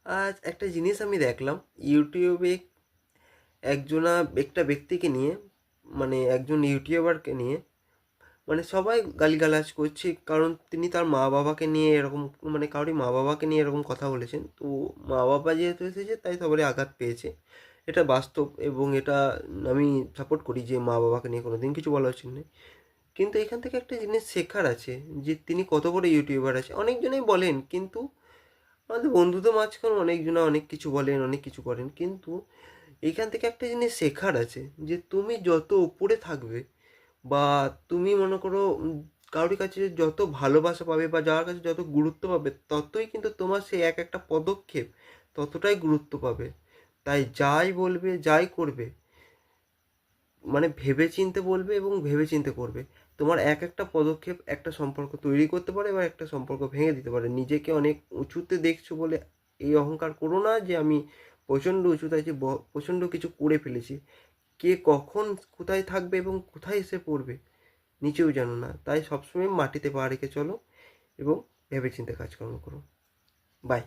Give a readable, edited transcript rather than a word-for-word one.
আজ একটা জিনিস আমি দেখলাম ইউটিউবে একটা ব্যক্তিকে নিয়ে, মানে একজন ইউটিউবারকে নিয়ে, মানে সবাই গালিগালাজ করছে, কারণ তিনি তার মা বাবাকে নিয়ে এরকম, মানে কারোরই মা বাবাকে নিয়ে এরকম কথা বলেছেন। তো মা বাবা যেহেতু এসেছে তাই সবারই আঘাত পেয়েছে, এটা বাস্তব এবং এটা আমি সাপোর্ট করি যে মা বাবাকে নিয়ে কোনো দিন কিছু বলা উচিত নয়। কিন্তু এখান থেকে একটা জিনিস শেখার আছে যে তিনি কত বড় ইউটিউবার আছে। অনেকজনেই বলেন, কিন্তু আমাদের বন্ধুদের মাঝখানে অনেকজনা অনেক কিছু বলেন, অনেক কিছু করেন, কিন্তু এইখান থেকে একটা জিনিস শেখার আছে যে তুমি যত উপরে থাকবে বা তুমি মনে করো কারোর কাছে যত ভালোবাসা পাবে বা যার কাছে যত গুরুত্ব পাবে, ততই কিন্তু তোমার সেই এক একটা পদক্ষেপ ততটাই গুরুত্ব পাবে। তাই যাই বলবে, যাই করবে, মানে ভেবেচিন্তে বলবে এবং ভেবেচিন্তে করবে। তোমার এক একটা পদক্ষেপ একটা সম্পর্ক তৈরি করতে পারে বা একটা সম্পর্ক ভেঙে দিতে পারে। নিজেকে অনেক উঁচুতে দেখছো বলে এই অহংকার করো না যে আমি প্রচণ্ড উঁচুতে আছি, প্রচণ্ড কিছু করে ফেলেছি। কে কখন কোথায় থাকবে এবং কোথায় এসে পড়বে নিচেও জানো না। তাই সবসময় মাটিতে পা রেখে চলো এবং ভেবেচিন্তে কাজকর্ম করো। বাই।